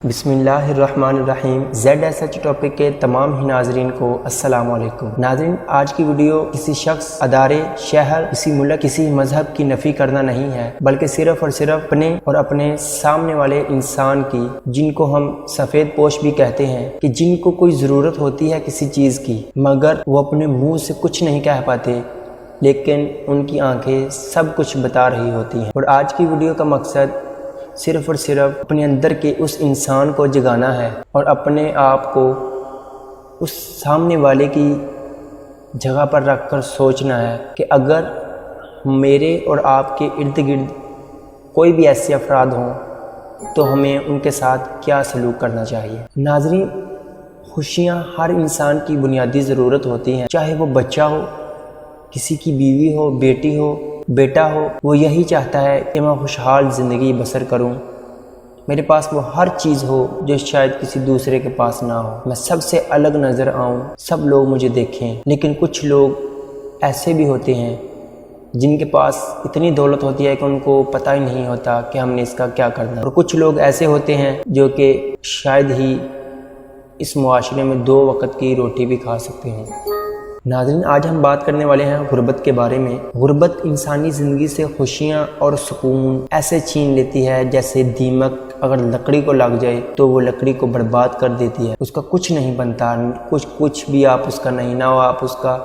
بسم اللہ الرحمن الرحیم ZSH ٹاپک کے تمام ہی ناظرین کو السلام علیکم۔ ناظرین، آج کی ویڈیو کسی شخص، ادارے، شہر، کسی ملک، کسی مذہب کی نفی کرنا نہیں ہے، بلکہ صرف اور صرف اپنے اور اپنے سامنے والے انسان کی، جن کو ہم سفید پوش بھی کہتے ہیں، کہ جن کو کوئی ضرورت ہوتی ہے کسی چیز کی، مگر وہ اپنے منہ سے کچھ نہیں کہہ پاتے، لیکن ان کی آنکھیں سب کچھ بتا رہی ہوتی ہیں۔ اور آج کی ویڈیو کا مقصد صرف اور صرف اپنے اندر کے اس انسان کو جگانا ہے اور اپنے آپ کو اس سامنے والے کی جگہ پر رکھ کر سوچنا ہے کہ اگر میرے اور آپ کے ارد گرد کوئی بھی ایسے افراد ہوں تو ہمیں ان کے ساتھ کیا سلوک کرنا چاہیے۔ ناظرین، خوشیاں ہر انسان کی بنیادی ضرورت ہوتی ہیں، چاہے وہ بچہ ہو، کسی کی بیوی ہو، بیٹی ہو، بیٹا ہو، وہ یہی چاہتا ہے کہ میں خوشحال زندگی بسر کروں، میرے پاس وہ ہر چیز ہو جو شاید کسی دوسرے کے پاس نہ ہو، میں سب سے الگ نظر آؤں، سب لوگ مجھے دیکھیں۔ لیکن کچھ لوگ ایسے بھی ہوتے ہیں جن کے پاس اتنی دولت ہوتی ہے کہ ان کو پتہ ہی نہیں ہوتا کہ ہم نے اس کا کیا کرنا ہے، اور کچھ لوگ ایسے ہوتے ہیں جو کہ شاید ہی اس معاشرے میں 2 وقت کی روٹی بھی کھا سکتے ہیں۔ ناظرین، آج ہم بات کرنے والے ہیں غربت کے بارے میں۔ غربت انسانی زندگی سے خوشیاں اور سکون ایسے چھین لیتی ہے جیسے دیمک اگر لکڑی کو لگ جائے تو وہ لکڑی کو برباد کر دیتی ہے، اس کا کچھ نہیں بنتا، کچھ بھی آپ اس کا نہیں، نہ آپ اس کا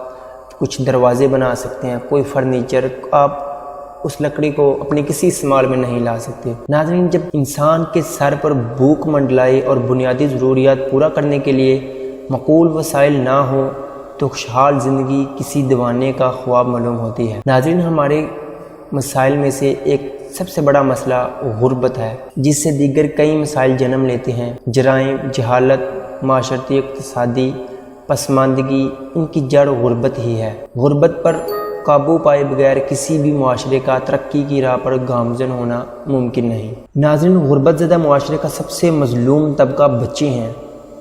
کچھ دروازے بنا سکتے ہیں، کوئی فرنیچر آپ اس لکڑی کو اپنے کسی استعمال میں نہیں لا سکتے۔ ناظرین، جب انسان کے سر پر بھوک منڈلائے اور بنیادی ضروریات پورا کرنے کے لیے معقول وسائل نہ ہوں تو خوشحال زندگی کسی دیوانے کا خواب معلوم ہوتی ہے۔ ناظرین، ہمارے مسائل میں سے ایک سب سے بڑا مسئلہ غربت ہے، جس سے دیگر کئی مسائل جنم لیتے ہیں۔ جرائم، جہالت، معاشرتی اقتصادی پسماندگی، ان کی جڑ غربت ہی ہے۔ غربت پر قابو پائے بغیر کسی بھی معاشرے کا ترقی کی راہ پر گامزن ہونا ممکن نہیں۔ ناظرین، غربت زدہ معاشرے کا سب سے مظلوم طبقہ بچے ہیں،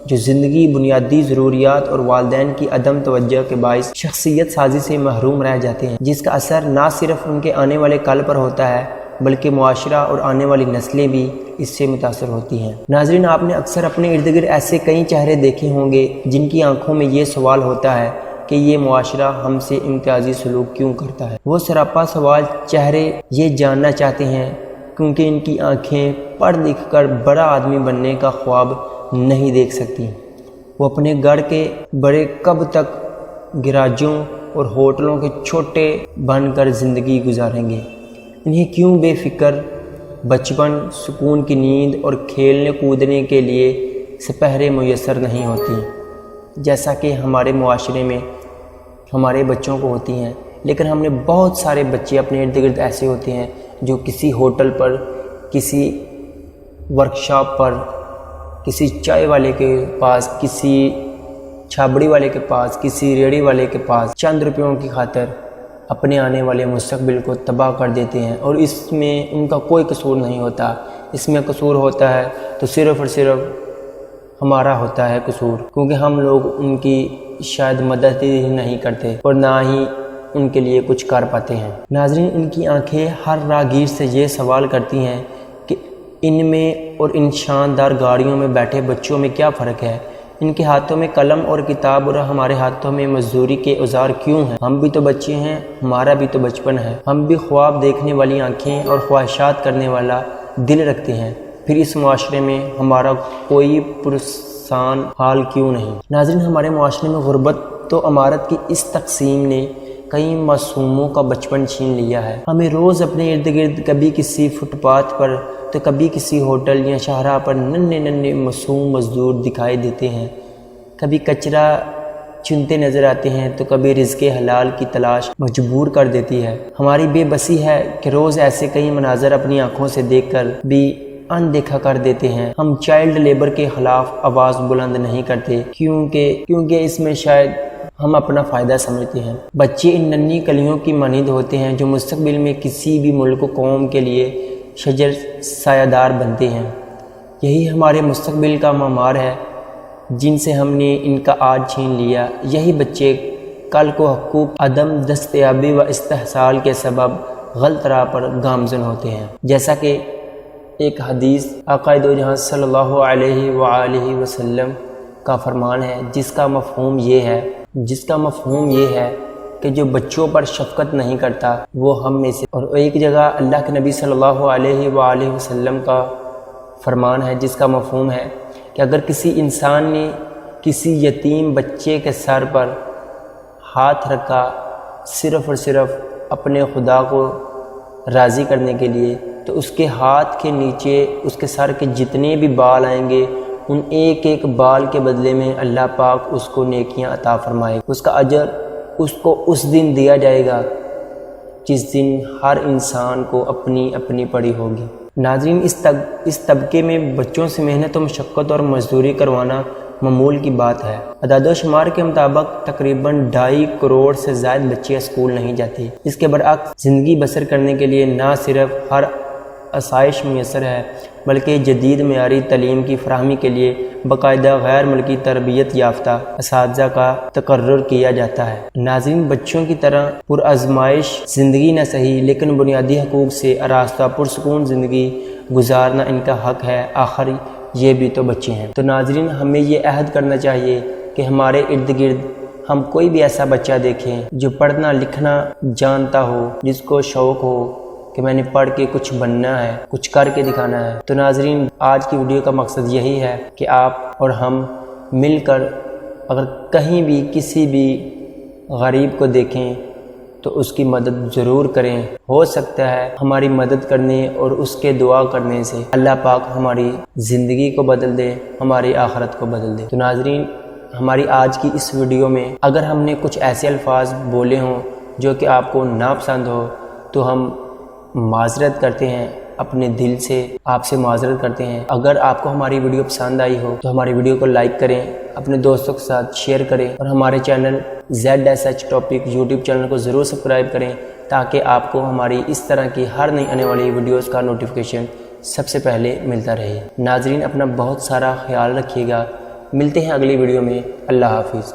جو زندگی، بنیادی ضروریات اور والدین کی عدم توجہ کے باعث شخصیت سازی سے محروم رہ جاتے ہیں، جس کا اثر نہ صرف ان کے آنے والے کل پر ہوتا ہے بلکہ معاشرہ اور آنے والی نسلیں بھی اس سے متاثر ہوتی ہیں۔ ناظرین، آپ نے اکثر اپنے ارد گرد ایسے کئی چہرے دیکھے ہوں گے جن کی آنکھوں میں یہ سوال ہوتا ہے کہ یہ معاشرہ ہم سے امتیازی سلوک کیوں کرتا ہے۔ وہ سراپا سوال چہرے یہ جاننا چاہتے ہیں کیونکہ ان کی آنکھیں پڑھ لکھ کر بڑا آدمی بننے کا خواب نہیں دیکھ سکتی۔ وہ اپنے گھر کے بڑے کب تک گراجوں اور ہوٹلوں کے چھوٹے بن کر زندگی گزاریں گے؟ انہیں کیوں بے فکر بچپن، سکون کی نیند اور کھیلنے کودنے کے لیے سپہریں میسر نہیں ہوتی جیسا کہ ہمارے معاشرے میں ہمارے بچوں کو ہوتی ہیں؟ لیکن ہم نے بہت سارے بچے اپنے ارد گرد ایسے ہوتے ہیں جو کسی ہوٹل پر، کسی ورکشاپ پر، کسی چائے والے کے پاس، کسی چھابڑی والے کے پاس، کسی ریڑھی والے کے پاس چند روپیوں کی خاطر اپنے آنے والے مستقبل کو تباہ کر دیتے ہیں، اور اس میں ان کا کوئی قصور نہیں ہوتا۔ اس میں قصور ہوتا ہے تو صرف اور صرف ہمارا ہوتا ہے قصور، کیونکہ ہم لوگ ان کی شاید مدد ہی نہیں کرتے اور نہ ہی ان کے لیے کچھ کر پاتے ہیں۔ ناظرین، ان کی آنکھیں ہر راہگیر سے یہ سوال کرتی ہیں کہ ان میں اور ان شاندار گاڑیوں میں بیٹھے بچوں میں کیا فرق ہے؟ ان کے ہاتھوں میں قلم اور کتاب اور ہمارے ہاتھوں میں مزدوری کے اوزار کیوں ہیں؟ ہم بھی تو بچے ہیں، ہمارا بھی تو بچپن ہے، ہم بھی خواب دیکھنے والی آنکھیں اور خواہشات کرنے والا دل رکھتے ہیں، پھر اس معاشرے میں ہمارا کوئی پرسان حال کیوں نہیں؟ ناظرین، ہمارے معاشرے میں غربت تو عمارت کی اس تقسیم نے کئی معصوموں کا بچپن چھین لیا ہے۔ ہمیں روز اپنے ارد گرد کبھی کسی فٹ پاتھ پر تو کبھی کسی ہوٹل یا شاہراہ پر ننھے معصوم مزدور دکھائی دیتے ہیں، کبھی کچرا چنتے نظر آتے ہیں تو کبھی رزق حلال کی تلاش مجبور کر دیتی ہے۔ ہماری بے بسی ہے کہ روز ایسے کئی مناظر اپنی آنکھوں سے دیکھ کر بھی اندیکھا کر دیتے ہیں۔ ہم چائلڈ لیبر کے خلاف آواز بلند نہیں کرتے کیونکہ اس میں شاید ہم اپنا فائدہ سمجھتے ہیں۔ بچے ان ننھی کلیوں کی مانند ہوتے ہیں جو مستقبل میں کسی بھی ملک و قوم کے لیے شجر سایہ دار بنتے ہیں۔ یہی ہمارے مستقبل کا معمار ہے جن سے ہم نے ان کا آج چھین لیا۔ یہی بچے کل کو حقوق عدم دستیابی و استحصال کے سبب غلط راہ پر گامزن ہوتے ہیں۔ جیسا کہ ایک حدیث آقا دو جہاں صلی اللہ علیہ وآلہ وسلم کا فرمان ہے جس کا مفہوم یہ ہے کہ جو بچوں پر شفقت نہیں کرتا وہ ہم میں سے، اور ایک جگہ اللہ کے نبی صلی اللہ علیہ وآلہ وسلم کا فرمان ہے جس کا مفہوم ہے کہ اگر کسی انسان نے کسی یتیم بچے کے سر پر ہاتھ رکھا صرف اور صرف اپنے خدا کو راضی کرنے کے لیے، تو اس کے ہاتھ کے نیچے اس کے سر کے جتنے بھی بال آئیں گے ان ایک ایک بال کے بدلے میں اللہ پاک اس کو نیکیاں عطا فرمائے، اس کا اجر اس کو اس دن دیا جائے گا جس دن ہر انسان کو اپنی اپنی پڑی ہوگی۔ ناظرین، اس طبقے میں بچوں سے محنت و مشقت اور مزدوری کروانا معمول کی بات ہے۔ اعداد و شمار کے مطابق تقریباً 2.5 کروڑ سے زائد بچے اسکول نہیں جاتے۔ اس کے برعکس زندگی بسر کرنے کے لیے نہ صرف ہر آسائش میسر ہے بلکہ جدید معیاری تعلیم کی فراہمی کے لیے باقاعدہ غیر ملکی تربیت یافتہ اساتذہ کا تقرر کیا جاتا ہے۔ ناظرین، بچوں کی طرح پرآزمائش زندگی نہ صحیح لیکن بنیادی حقوق سے آراستہ پرسکون زندگی گزارنا ان کا حق ہے، آخر یہ بھی تو بچے ہیں۔ تو ناظرین، ہمیں یہ عہد کرنا چاہیے کہ ہمارے ارد گرد ہم کوئی بھی ایسا بچہ دیکھیں جو پڑھنا لکھنا جانتا ہو، جس کو شوق ہو کہ میں نے پڑھ کے کچھ بننا ہے، کچھ کر کے دکھانا ہے، تو ناظرین آج کی ویڈیو کا مقصد یہی ہے کہ آپ اور ہم مل کر اگر کہیں بھی کسی بھی غریب کو دیکھیں تو اس کی مدد ضرور کریں۔ ہو سکتا ہے ہماری مدد کرنے اور اس کے دعا کرنے سے اللہ پاک ہماری زندگی کو بدل دے، ہماری آخرت کو بدل دے۔ تو ناظرین، ہماری آج کی اس ویڈیو میں اگر ہم نے کچھ ایسے الفاظ بولے ہوں جو کہ آپ کو ناپسند ہو تو ہم معذرت کرتے ہیں، اپنے دل سے آپ سے معذرت کرتے ہیں۔ اگر آپ کو ہماری ویڈیو پسند آئی ہو تو ہماری ویڈیو کو لائک کریں، اپنے دوستوں کے ساتھ شیئر کریں اور ہمارے channel ZSH topic YouTube channel کو ضرور سبسکرائب کریں تاکہ آپ کو ہماری اس طرح کی ہر نئی آنے والی ویڈیوز کا نوٹیفیکیشن سب سے پہلے ملتا رہے۔ ناظرین، اپنا بہت سارا خیال رکھیے گا، ملتے ہیں اگلی ویڈیو میں۔ اللہ حافظ۔